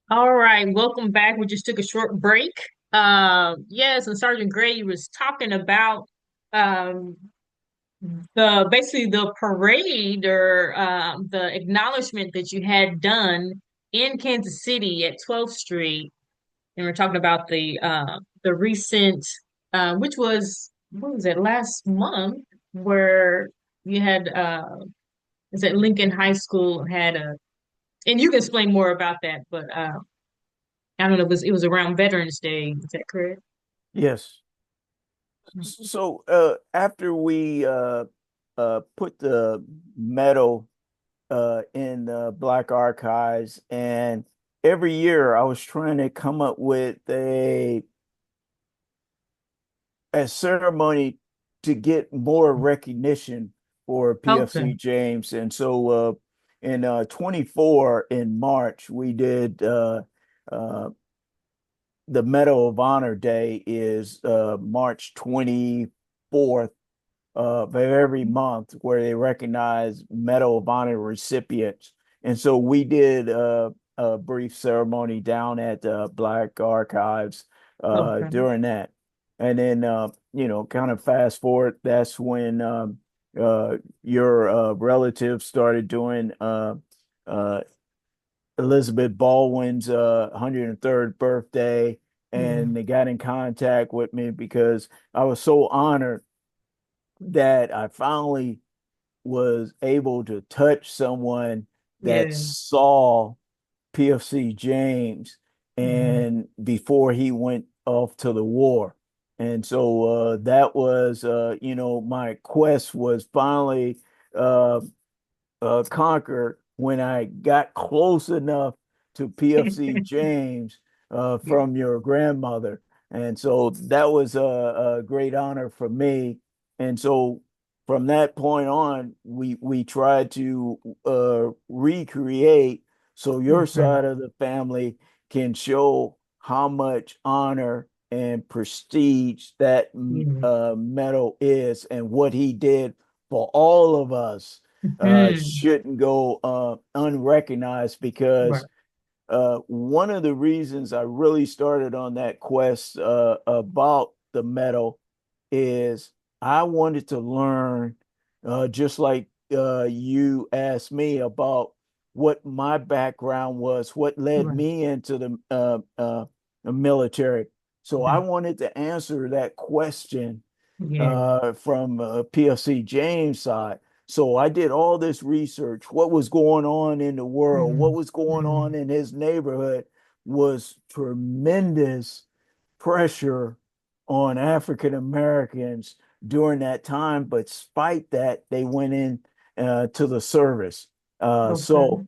All right, welcome back. We just took a short break. Yes, and Sergeant Gray was talking about um, the basically the parade or the acknowledgement that you had done in Kansas City at 12th Street, and we're talking about the recent, which was what was it last month, where you had is it Lincoln High School had a, and you can explain more about that, but I don't know, it was around Veterans Day. Is that correct? Yes. So after we put the medal in the Black Archives, and every year I was trying to come up with a ceremony to get more recognition for Okay. PFC James. And so in 24 in March, we did uh, the Medal of Honor Day is March 24th of every month, where they recognize Medal of Honor recipients. And so we did a brief ceremony down at the Black Archives Okay. during that. And then, kind of fast forward, that's when your relatives started doing uh, Elizabeth Baldwin's 103rd birthday, Yeah. and they got in contact with me because I was so honored that I finally was able to touch someone that Yeah. saw PFC James Mhm. and before he went off to the war. And so that was, my quest was finally uh, conquered when I got close enough to PFC James from your grandmother. And so that was a great honor for me. And so from that point on, we tried to recreate so your Okay. side of the family can show how much honor and prestige that Yeah. medal is and what he did for all of us Mhm. shouldn't go unrecognized, Right. because one of the reasons I really started on that quest about the medal is I wanted to learn, just like you asked me about what my background was, what led Right. me into the military. So I Right. wanted to answer that question Yeah. from PFC James' side. So I did all this research. What was going on in the world? What Mhm. was going on Mhm. in his neighborhood? Was tremendous pressure on African Americans during that time. But despite that, they went in to the service. Uh, so Okay.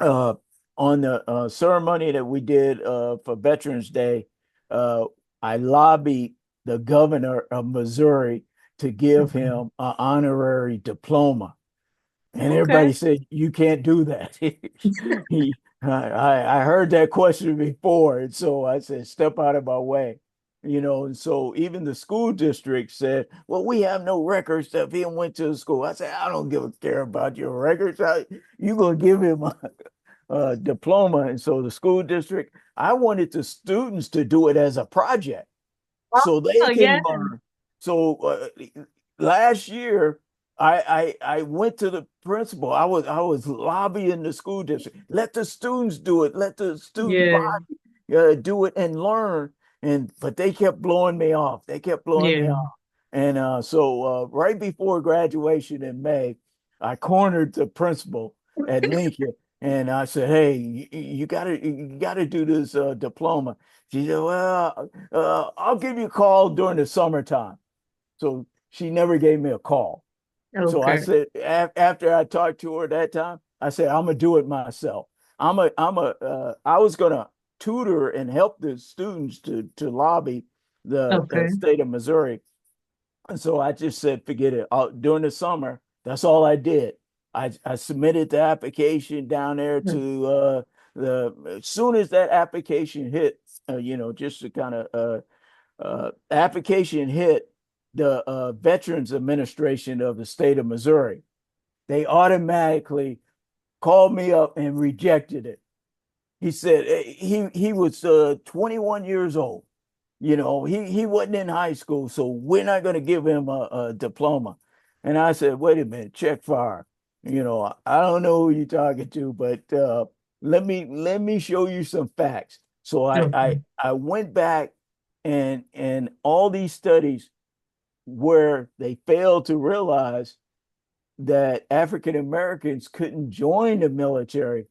uh, on the ceremony that we did for Veterans Day, uh, I lobbied the governor of Missouri to give Okay. him an honorary diploma. And Okay. everybody said, you can't do that. I heard that question before. And so I said, step out of my way. And so even the school district said, well, we have no records that he went to the school. I said, I don't give a care about your records. You're going to give him a diploma. And so the school district, I wanted the students to do it as a project so they Oh, can yeah. learn. So last year, I went to the principal. I was lobbying the school district. Let the students do it. Let the student Yeah. body do it and learn. But they kept blowing me off. They kept blowing me Yeah. off. And so right before graduation in May, I cornered the principal at Lincoln, and I said, "Hey, you gotta do this diploma." She said, "Well, I'll give you a call during the summertime." So she never gave me a call. So I Okay. said, after I talked to her that time, I said, I'm gonna do it myself. I was gonna tutor and help the students to lobby the Okay. state of Missouri. And so I just said, forget it. During the summer, that's all I did. I submitted the application down there to as soon as that application hit, just to kind of application hit the Veterans Administration of the state of Missouri, they automatically called me up and rejected it. He said he was 21 years old. He wasn't in high school, so we're not going to give him a diploma. And I said, wait a minute, check fire. I don't know who you're talking to, but let me show you some facts. So I I Okay. I went back and all these studies where they failed to realize that African Americans couldn't join the military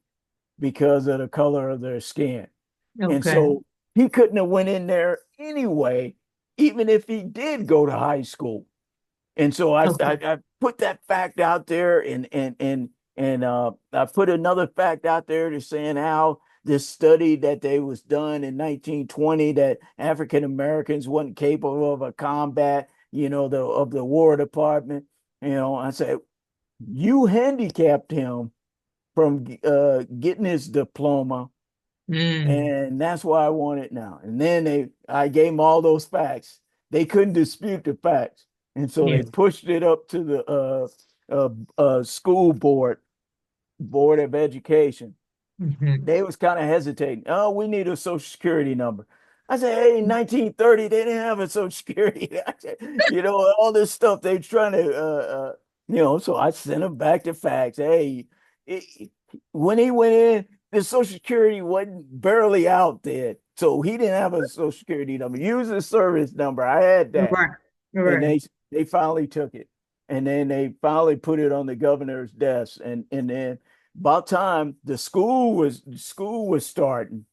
because of the color of their skin. And Okay. so he couldn't have went in there anyway, even if he did go to high school. And so I Okay. I, I put that fact out there, and I put another fact out there to saying how this study that they was done in 1920 that African Americans wasn't capable of a combat, of the War Department. I said, you handicapped him from getting his diploma, Mm. and that's why I want it now. And then I gave them all those facts. They couldn't dispute the facts, and so Yeah. they pushed it up to the school board of education. Hmm. They was kind of hesitating. Oh, we need a social security number. I said, hey, 1930, they didn't have a social security. I said, all this stuff they trying to, so I sent them back the facts. Hey, it, when he went in, the social security wasn't barely out there. So he didn't have a social security number. Use the service number. I had that. Right. And Right. they finally took it. And then they finally put it on the governor's desk. And then about time the school was starting,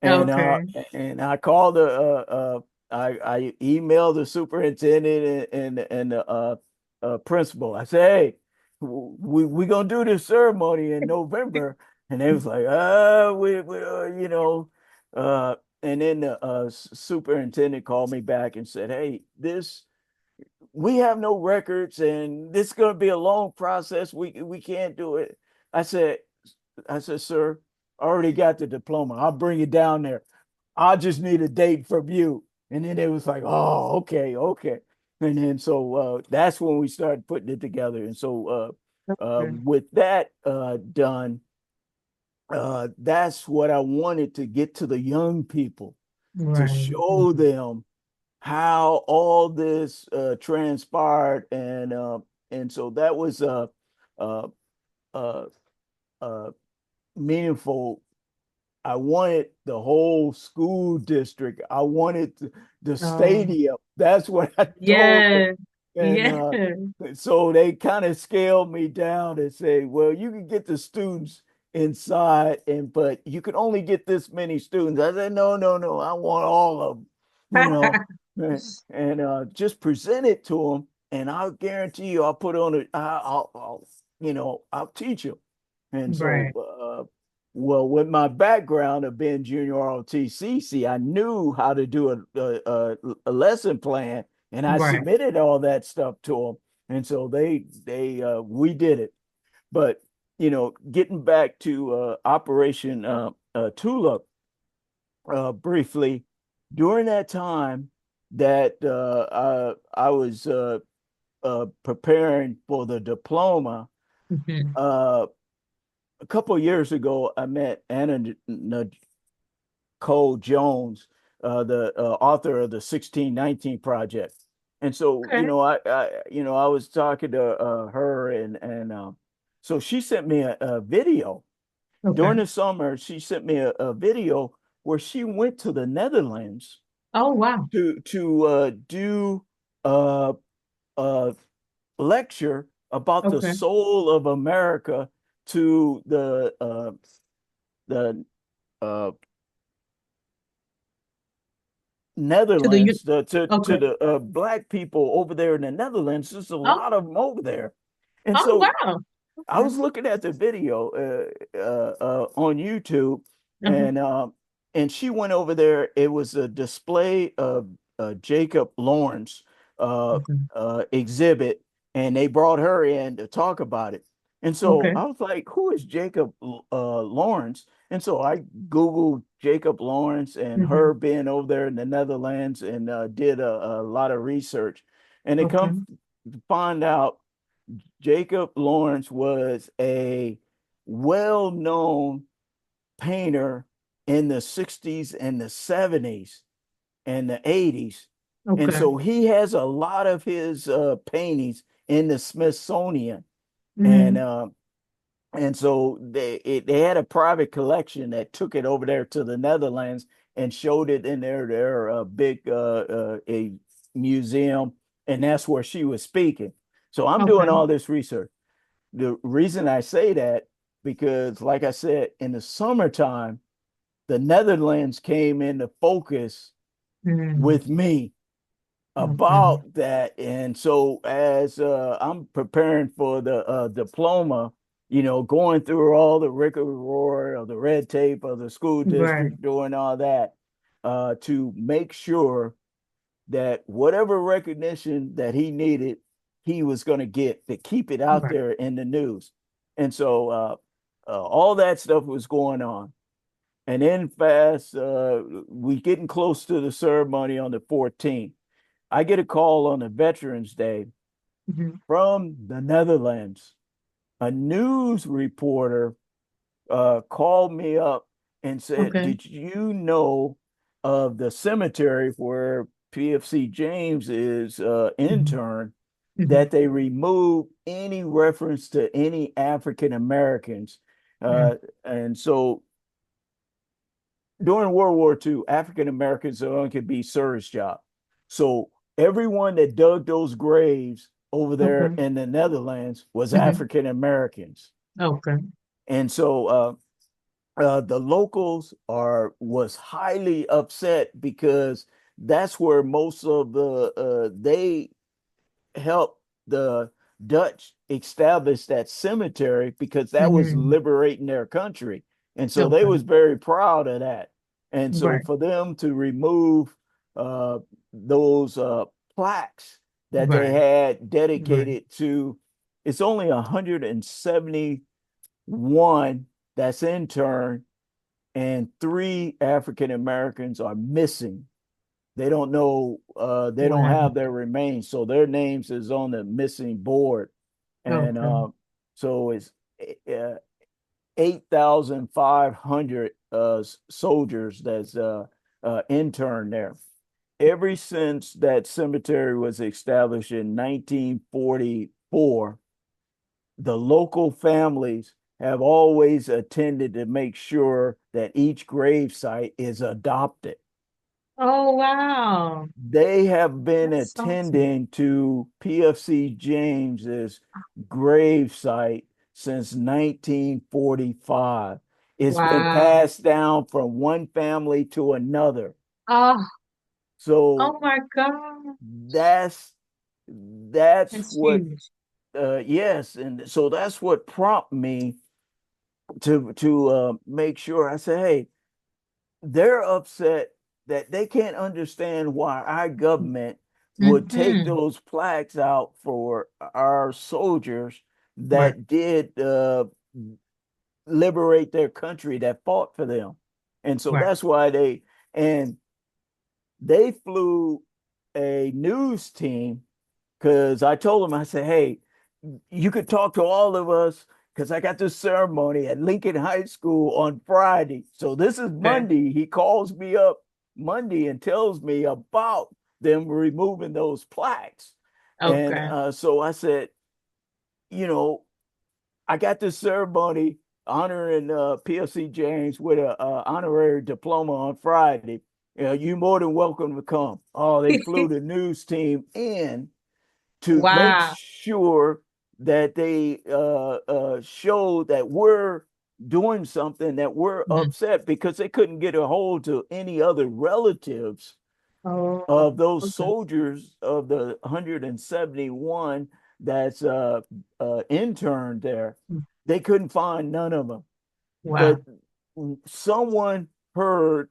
and Okay. I called I emailed the superintendent and the principal. I said, hey, we gonna do this ceremony in November. And they was like, we uh and then the superintendent called me back and said, hey, this we have no records, and this is going to be a long process. We can't do it. I said, sir, I already got the diploma. I'll bring it down there. I just need a date from you. And then it was like, oh, okay, okay. And then so that's when we started putting it together. And so Okay. with that done, that's what I wanted to get to the young people, to Right. show them how all this transpired, and so that was uh, uh, uh, meaningful. I wanted the whole school district. I wanted the Um, stadium. That's what I told them, yeah. and Yeah. so they kind of scaled me down and say, "Well, you can get the students inside, but you can only get this many students." I said, "No, no, no. I want all of them." You know, and just present it to them, and I'll guarantee you, I'll put on it. I'll teach them. And so, Right. well, with my background of being junior ROTC, I knew how to do a lesson plan, and I Right. submitted all that stuff to them. And so we did it. But getting back to Operation Tulip, briefly, during that time that I was preparing for the diploma, Hmm. uh, a couple of years ago, I met Anna Nicole Jones, the author of the 1619 Project. And so, Okay. I was talking to her, and so she sent me a video Okay. during the summer. She sent me a video where she went to the Netherlands Oh, wow. to do a, a lecture about the Okay. soul of America to the uh, To the Netherlands, to okay. the black people over there in the Netherlands. There's a Oh, lot of them over there, and oh, so wow. I Okay. was looking at the video on YouTube, Uh-huh. and she went over there. It was a display of Jacob Lawrence Okay. exhibit, and they brought her in to talk about it. And so Okay. I was like, "Who is Jacob Lawrence?" And so I Googled Jacob Lawrence and Hmm. her being over there in the Netherlands, and did a lot of research, and it Okay. come to find out Jacob Lawrence was a well-known painter in the 60s and the 70s and the 80s. And Okay. so he has a lot of his paintings in the Smithsonian. And Hmm. uh, and so they had a private collection that took it over there to the Netherlands and showed it in their big a museum, and that's where she was speaking. So I'm doing Okay. all this research. The reason I say that, because like I said, in the summertime, the Netherlands came into focus Hmm. with me Okay. about that. And so as I'm preparing for the diploma, going through all the rigmarole of the red tape of the school Right. district, doing all that, to make sure that whatever recognition that he needed, he was going to get to keep it out Right. there in the news. And so all that stuff was going on. And then fast, we getting close to the ceremony on the 14th. I get a call on the Veterans Day Hmm. from the Netherlands. A news reporter called me up and said, Okay. "Did you know of the cemetery where PFC James is Hmm. interned, Hmm. that they removed any reference to any African Americans?" Hmm. Uh, and so during World War II, African Americans only could be service job. So everyone that dug those graves over there Okay. in the Netherlands was Hmm. African Americans. Okay. And so the locals are was highly upset because that's where most of they helped the Dutch establish that cemetery, because that was Hmm. liberating their country. And so they Okay. was very proud of that. And so Right. for them to remove uh, those plaques that they Right. had Right. dedicated to, it's only 171 that's interned, and three African Americans are missing. They don't know, they don't Wow. have their remains, so their names is on the missing board. And Okay. so it's 8,500 soldiers that's interned there. Ever since that cemetery was established in 1944, the local families have always attended to make sure that each grave site is adopted. Oh, wow. They have been That's awesome. attending to PFC James's grave site since 1945. It's been Wow. passed down from one family to another. Oh, So oh my God. that's That's what huge. yes, and so that's what prompted me to make sure. I said, hey, they're upset that they can't understand why our government would take Hmm. those plaques out for our soldiers Right. that did liberate their country, that fought for them. And so Right. that's why and they flew a news team, because I told them, I said, hey, you could talk to all of us, because I got this ceremony at Lincoln High School on Friday. So this is Okay. Monday. He calls me up Monday and tells me about them removing those plaques. And Okay. so I said, you know, I got this ceremony honoring PFC James with a honorary diploma on Friday. You more than welcome to come. Oh, they flew the news team in to make Wow. sure that they show that we're doing something, that we're Mhm. upset, because they couldn't get a hold to any other relatives Oh, of those okay. soldiers, of the 171 that's interned there. They couldn't find none of them. But Wow. someone heard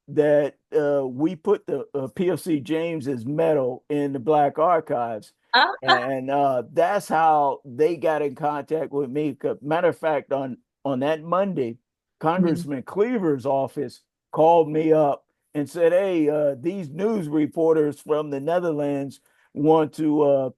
that we put the PFC James's medal in the Black Archives, Ah, ah. and that's how they got in contact with me. Matter of fact, on that Monday, Mhm. Congressman Cleaver's office called me up and said, "Hey, these news reporters from the Netherlands want to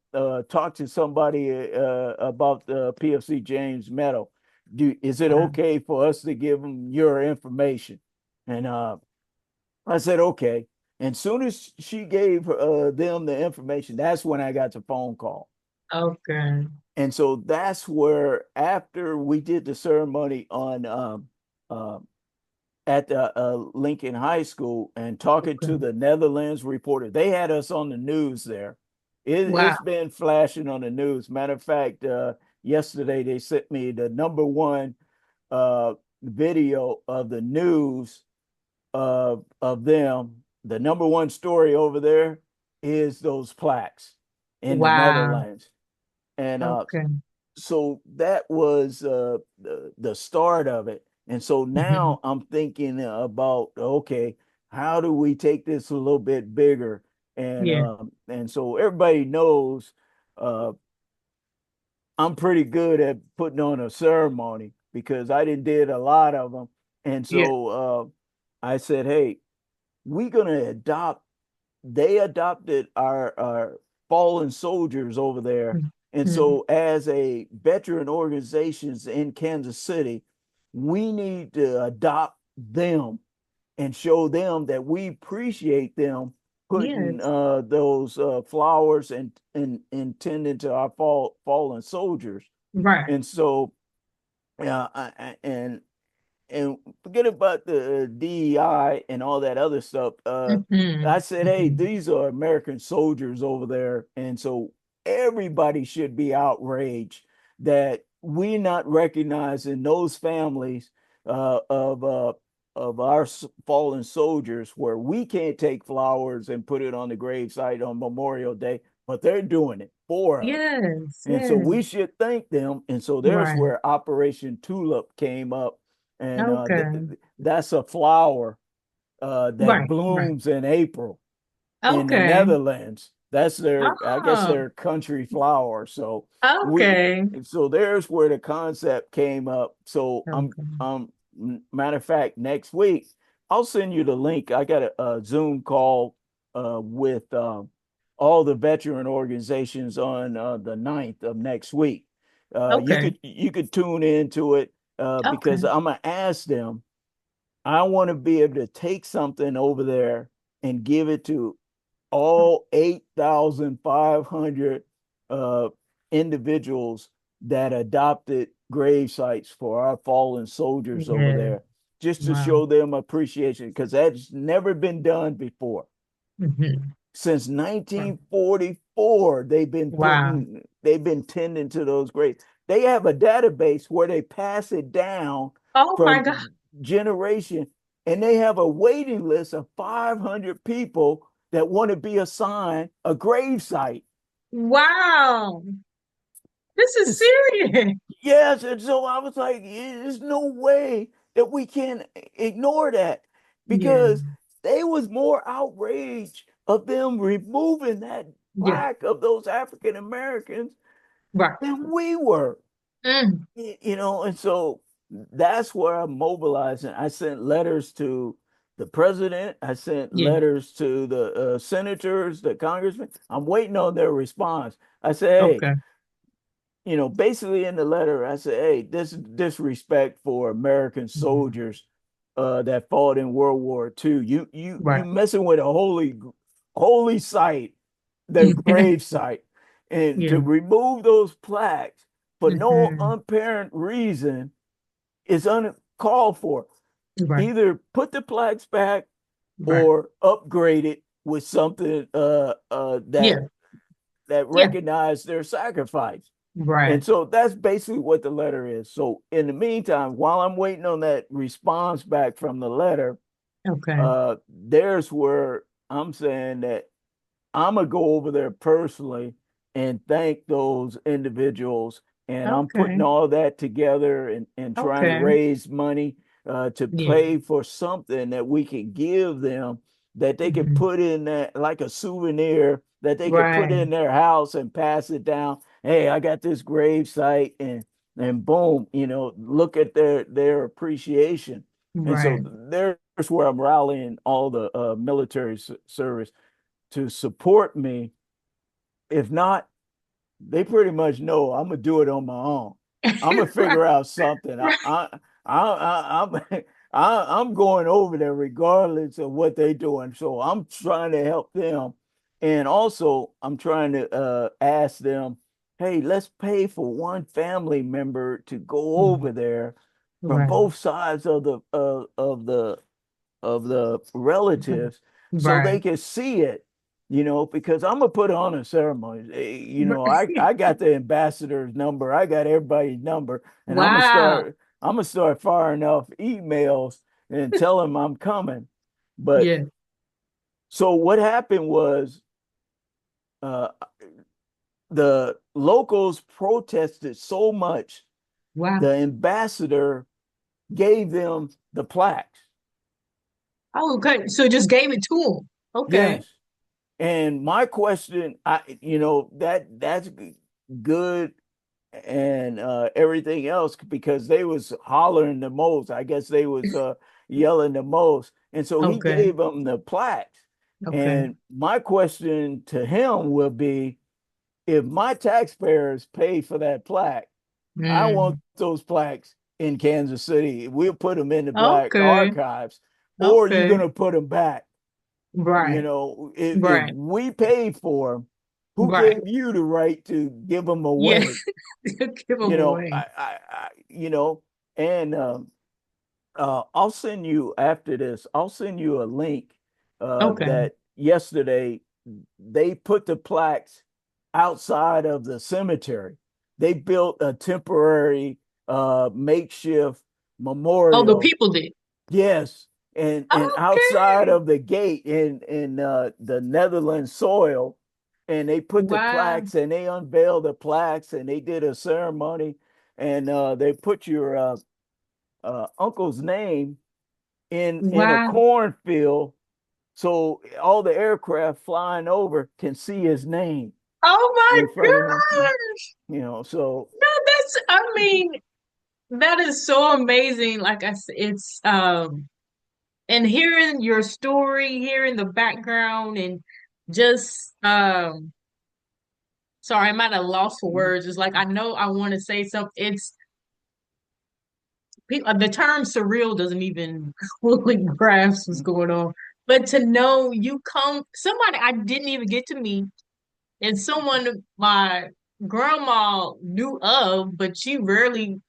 talk to somebody about the PFC James medal. Is it Wow. okay for us to give them your information?" And I said, okay. And soon as she gave them the information, that's when I got the phone call. Okay. And so that's where, after we did the ceremony on uh, at the Lincoln High School and talking Okay. to the Netherlands reporter, they had us on the news there. Wow. It's been flashing on the news. Matter of fact, yesterday they sent me the number one uh, video of the news of them. The number one story over there is those plaques in the Wow. Netherlands. And Okay. so that was the start of it. And so Hmm. now I'm thinking about, okay, how do we take this a little bit bigger? Yeah. And so everybody knows uh, I'm pretty good at putting on a ceremony because I did a lot of them. And Yeah. so I said, hey, we're gonna adopt. They adopted our fallen soldiers over there, and Hmm. so as a veteran organizations in Kansas City, we need to adopt them and show them that we appreciate them putting Yes. those flowers and tending to our fallen soldiers. Right. And so and forget about the DEI and all that other stuff. I Hmm. said, hey, Hmm. these are American soldiers over there. And so everybody should be outraged that we're not recognizing those families uh, of, uh, of our fallen soldiers, where we can't take flowers and put it on the gravesite on Memorial Day, but they're doing it for us. Yes. And so Yes. we should thank them. And so there's Right. where Operation Tulip came up. And Okay. that's a flower that Right. Right. blooms in April in the Okay. Netherlands. That's their, I guess, Oh. their country flower. So Okay. so there's where the concept came up. So Okay. matter of fact, next week I'll send you the link. I got a Zoom call with all the veteran organizations on the 9th of next week. Okay. You could tune into it because Okay. I'm gonna ask them. I want to be able to take something over there and give it to all 8,500 uh, individuals that adopted grave sites for our fallen soldiers over Yeah. there, just to Wow. show them appreciation, because that's never been done before. Hmm. Since 1944, Wow. they've been tending to those graves. They have a database where they pass it down Oh my God. from generation, and they have a waiting list of 500 people that want to be assigned a grave site. Wow. This is It's, serious. yes, and so I was like, there's no way that we can ignore that, Yeah. because they was more outraged of them removing that Yeah. plaque of those African Americans Right. than we were. Mm. And so that's where I'm mobilizing. I sent letters to the president. I sent Yeah. letters to the senators, the congressmen. I'm waiting on their response. I said, hey, Okay. basically in the letter, I said, hey, this is disrespect for American Mhm. soldiers that fought in World War II. You Right. messing with a holy site, their grave site, and to Yeah. remove those plaques for no Hmm. apparent reason is uncalled for. Right. Either put the plaques back Right. or upgrade it with something Yeah. that Yeah. recognize their sacrifice. Right. And so that's basically what the letter is. So in the meantime, while I'm waiting on that response back from the letter, Okay. there's where I'm saying that I'm gonna go over there personally and thank those individuals. And I'm putting Okay. all that together and trying to Okay. raise money to Yeah. pay for something that we can give them, that they could Hmm. put in that, like a souvenir, that they could put Right. in their house and pass it down. Hey, I got this grave site, and boom, look at their appreciation. And so Right. there's where I'm rallying all the military service to support me. If not, they pretty much know I'm gonna do it on my own. I'm gonna Right. figure out something. Right. I, I'm I'm going over there regardless of what they're doing. So I'm trying to help them. And also I'm trying to ask them, hey, let's pay for one family member to go over there from Right. both sides of the relatives so they Right. can see it, because I'm gonna put on a ceremony. I got the ambassador's number, I got everybody's number, and I'm gonna Wow. start I'm gonna start firing off emails and tell them I'm coming. But Yeah. so what happened was uh, the locals protested so much, Wow. the ambassador gave them the plaques. Oh, okay. So just gave it to him. Okay. Yes. And my question, that's good and everything else because they was hollering the most. I guess they was yelling the most. And so he Okay. gave them the plaques. Okay. And my question to him will be, if my taxpayers pay for that plaque, I want Mm. those plaques in Kansas City. We'll put them in the Black Okay. Archives, or you're Okay. going to put them back. Right. If Right. we paid for them, who Right. gave you the right to give them Yeah. away? Give them You know, away. and I'll send you after this. I'll send you a link Okay. that yesterday they put the plaques outside of the cemetery. They built a temporary makeshift Oh, the memorial. people did. Yes, and outside Okay. of the gate in the Netherlands soil, and they put the Wow. plaques and they unveiled the plaques and they did a ceremony, and they put your uncle's name in a Wow. cornfield, so all the aircraft flying over can see his name Oh my in front of him. gosh. So No, I mean, that is so amazing. Like I said, and hearing your story, hearing the background and just, sorry, I'm at a loss for words. It's like, I know I want to say something. The term surreal doesn't even fully grasp what's going on. But to know somebody I didn't even get to meet, and someone my grandma knew of, but she rarely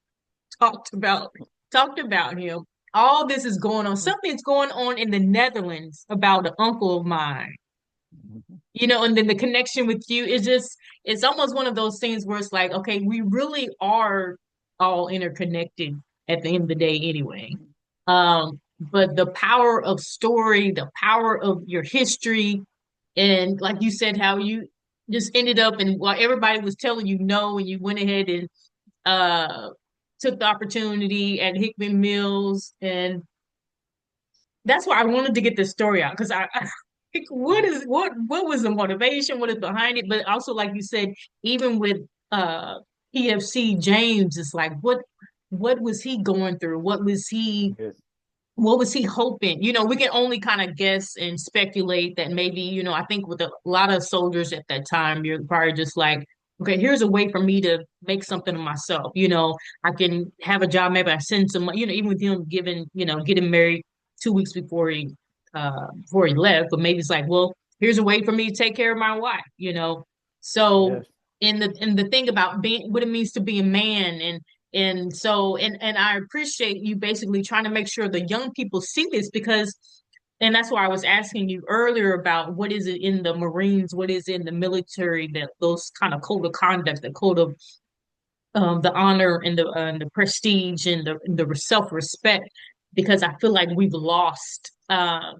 talked about talked about him. All this is going on. Something's going on in the Netherlands about an uncle of mine. And then the connection with you is just, it's almost one of those things where it's like, okay, we really are all interconnected at the end of the day anyway. But the power of story, the power of your history, and like you said, how you just ended up and while everybody was telling you no, and you went ahead and uh took the opportunity at Hickman Mills, and that's why I wanted to get this story out because like, what was the motivation? What is behind it? But also, like you said, even with uh PFC James, it's like what was he going through? What was he hoping? We can only kind of guess and speculate that maybe, I think with a lot of soldiers at that time, you're probably just like, okay, here's a way for me to make something of myself. I can have a job, maybe I send some, even with him getting married 2 weeks before he left, but maybe it's like, well, here's a way for me to take care of my wife. So yes, in the thing about being what it means to be a man and I appreciate you basically trying to make sure the young people see this because, and that's why I was asking you earlier about what is it in the Marines, what is in the military, that those kind of code of conduct, the code of the honor and the prestige and the self-respect, because I feel like we lost a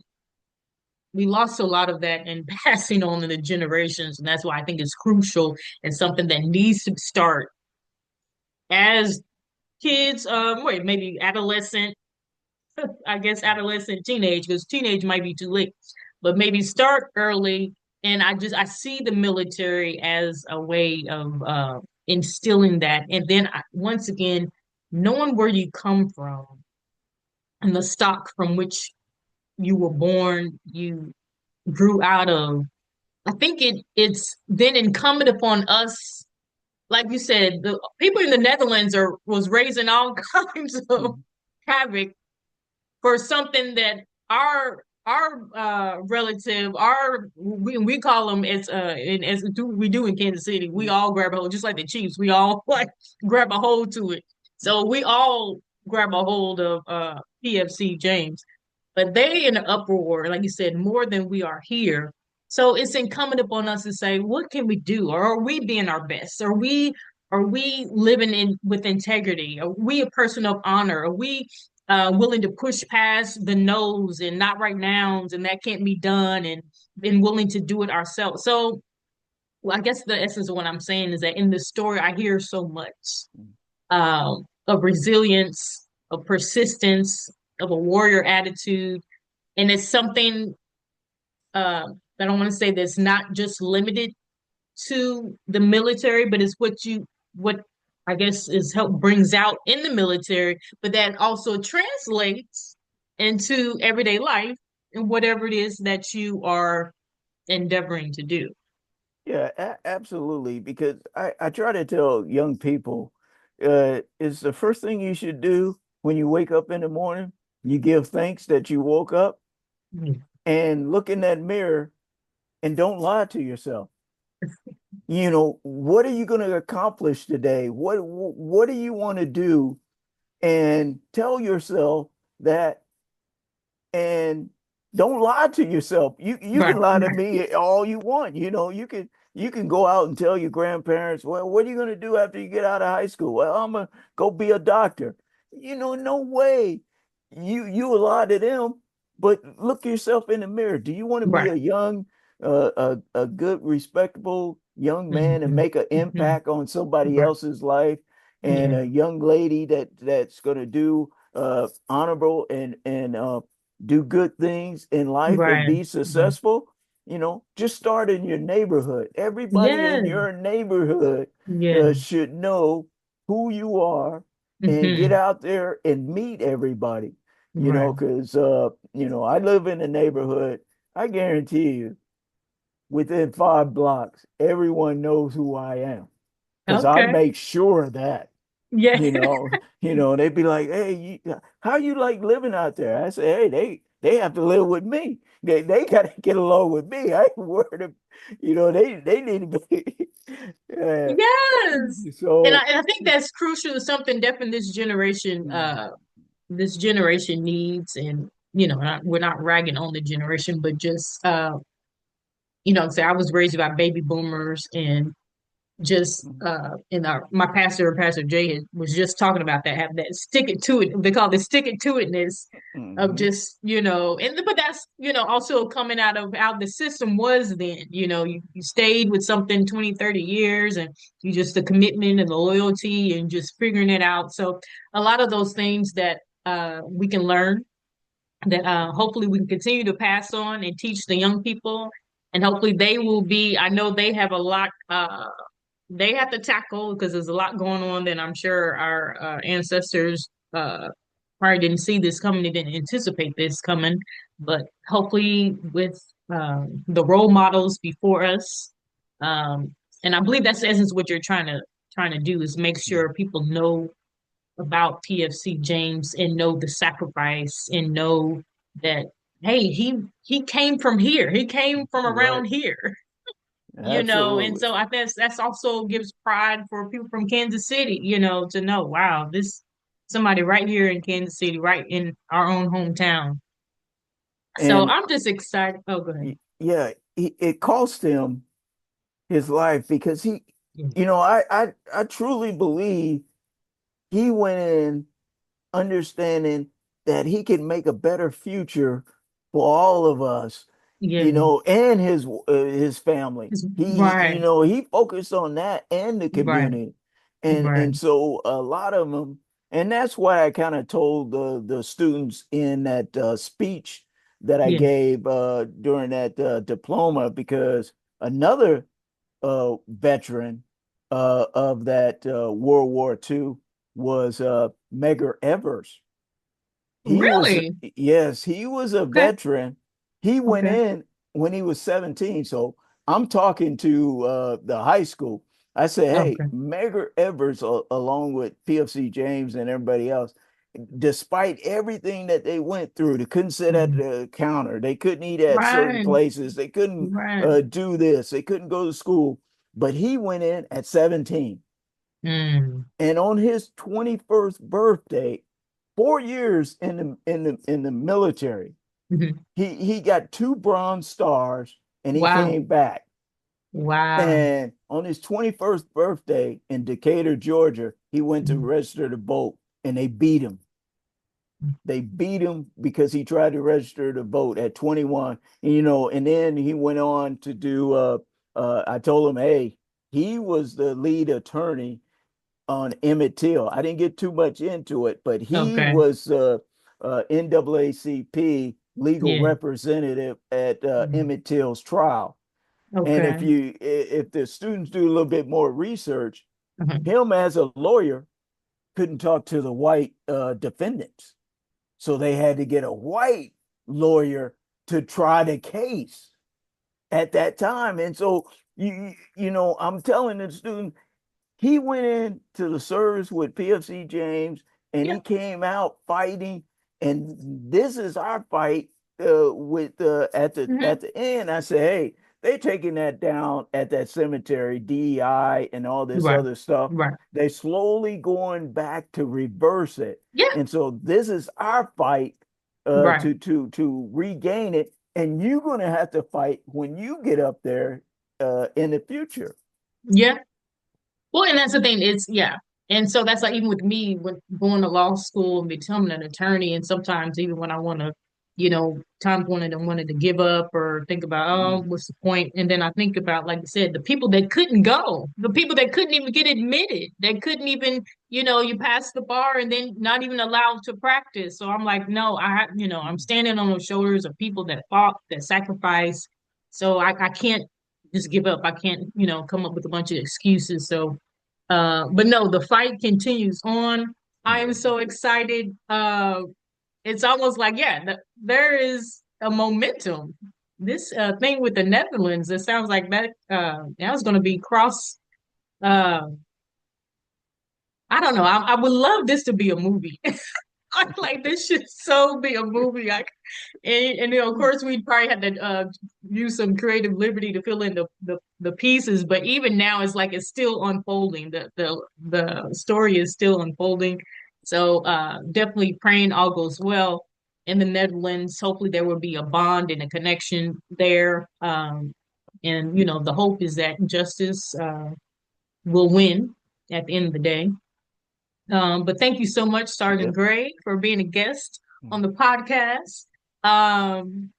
lot of that in passing on in the generations, and that's why I think it's crucial and something that needs to start as kids, wait, maybe adolescent, I guess adolescent, teenage, because teenage might be too late, but maybe start early. And I see the military as a way of instilling that. And then once again, knowing where you come from and the stock from which you were born, you grew out of. I think it's then incumbent upon us, like you said, the people in the Netherlands was raising all kinds of havoc for something that our relative, we call them as we do in Kansas City, we all grab a hold, just like the Chiefs, we all like grab a hold to it. So we all grab a hold of PFC James, but they in an uproar, like you said, more than we are here. So it's incumbent upon us to say, what can we do? Or are we being our best? Are we living in with integrity? Are we a person of honor? Are we willing to push past the no's and not write nouns and that can't be done and willing to do it ourselves? So well, I guess the essence of what I'm saying is that in the story I hear so much of resilience, of persistence, of a warrior attitude, and it's something uh, I don't want to say that's not just limited to the military, but it's what I guess is help brings out in the military, but that also translates into everyday life and whatever it is that you are endeavoring to do. Yeah, absolutely. Because I try to tell young people, it's the first thing you should do when you wake up in the morning. You give thanks that you woke up Mm. and look in that mirror and don't lie to yourself. What are you going to accomplish today? What do you want to do? And tell yourself that, and don't lie to yourself. You Right, can lie to right, me all you want. You can go out and tell your grandparents, well, what are you going to do after you get out of high school? Well, I'm going to go be a doctor. No way. You will lie to them, but look yourself in the mirror. Do you want to be right. a young, a good, respectable young man and Hmm. make an Hmm. impact on somebody Right. else's life, and Yeah. a young lady that's going to do honorable and do good things in life and Right. be Right. successful? Just start in your neighborhood. Everybody in Yeah. your neighborhood Yeah. should know who you are, and get Hmm. out there and meet everybody. Right. Because I live in a neighborhood. I guarantee you, within 5 blocks, everyone knows who I am, because I Okay. make sure of that. Yeah. They'd be like, "Hey, how you like living out there?" I say, "Hey, they have to live with me. They got to get along with me. I ain't worried. They need to be." Yeah. Yes. And So, I think that's crucial to something definitely this generation needs. And we're not ragging on the generation, but just say I was raised by baby boomers and just in our my Pastor Jay was just talking about that, have that stick it to it. They call it stick it to itness of mhm, just, and but that's, also coming out of how the system was then. You stayed with something 20, 30 years and you just the commitment and the loyalty and just figuring it out. So a lot of those things that we can learn that hopefully we can continue to pass on and teach the young people. And hopefully they will be, I know they have a lot they have to tackle because there's a lot going on that I'm sure our ancestors probably didn't see this coming, they didn't anticipate this coming. But hopefully with the role models before us, um, and I believe that's the essence of what you're trying to do is make sure people know about PFC James and know the sacrifice and know that hey, he came from here. He came from right, around here. And absolutely. so I think that's also gives pride for people from Kansas City, to know, wow, this somebody right here in Kansas City, right in our own hometown. So And I'm just excited. Oh, go ahead. yeah, it cost him his life, because Yeah. I truly believe he went in understanding that he can make a better future for all of us, Yeah. and his family. He, Right. he focused on that and the Right. community, and Right. and so a lot of them, and that's why I kind of told the students in that speech that I Yeah. gave during that diploma, because another veteran of that World War II was Medgar Evers. He was, Really? yes, he was a Okay. veteran. He went Okay. in when he was 17. So I'm talking to the high school. I said, hey, Okay. Medgar Evers, along with PFC James and everybody else, despite everything that they went through, they couldn't sit at Mhm. the counter, they couldn't eat at certain Right. places, they couldn't Right. do this, they couldn't go to school. But he went in at 17. Mm. And on his 21st birthday, 4 years in the military, Mhm. he got two Bronze Stars and he Wow. came back. Wow. And on his 21st birthday in Decatur, Georgia, he went to Mhm. register to vote and they beat him. They beat him because he tried to register to vote at 21. And then he went on to do I told him, hey, he was the lead attorney on Emmett Till. I didn't get too much into it, but he Okay. was NAACP legal Yeah. representative at Mhm. Emmett Till's trial. And if Okay. you if the students do a little bit more research, Mhm. him as a lawyer couldn't talk to the white defendants, so they had to get a white lawyer to try the case at that time. And so I'm telling the student, he went into the service with PFC James and Yeah. he came out fighting. And this is our fight with Mhm. at the end. I said, hey, they taking that down at that cemetery, DEI and all this Right. other stuff. Right. They slowly going back to reverse it. Yeah. And so this is our fight Right. to regain it. And you're gonna have to fight when you get up there in the future. Yeah. Well, and that's the thing. It's yeah. And so that's like even with me when going to law school and becoming an attorney, and sometimes even when I want to, times wanted to give up or think about, oh, Mm. what's the point? And then I think about, like you said, the people that couldn't go, the people that couldn't even get admitted, that couldn't even, you pass the bar and then not even allowed to practice. So I'm like, no, I'm standing on the shoulders of people that fought, that sacrificed. So I can't just give up. I can't, come up with a bunch of excuses. So but no, the fight continues on. I am Yeah. so excited. It's almost like, yeah, there is a momentum. This thing with the Netherlands, it sounds like that was going to be cross. Uh, I don't know. I would love this to be a movie. I'm like, this should so be a movie. And of course, we'd probably have to use some creative liberty to fill in the pieces. But even now, it's like it's still unfolding. The story is still unfolding. So definitely praying all goes well in the Netherlands. Hopefully, there will be a bond and a connection there. And the hope is that justice will win at the end of the day. But thank you so much, Sergeant Yeah. Gray, for being a guest on the podcast. Um,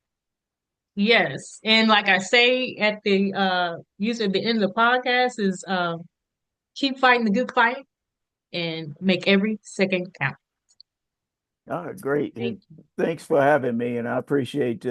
yes, and like I say at the usually at the end of the podcast is keep fighting the good fight and make every second count. All right, great. Thank And thanks for having me. And I appreciate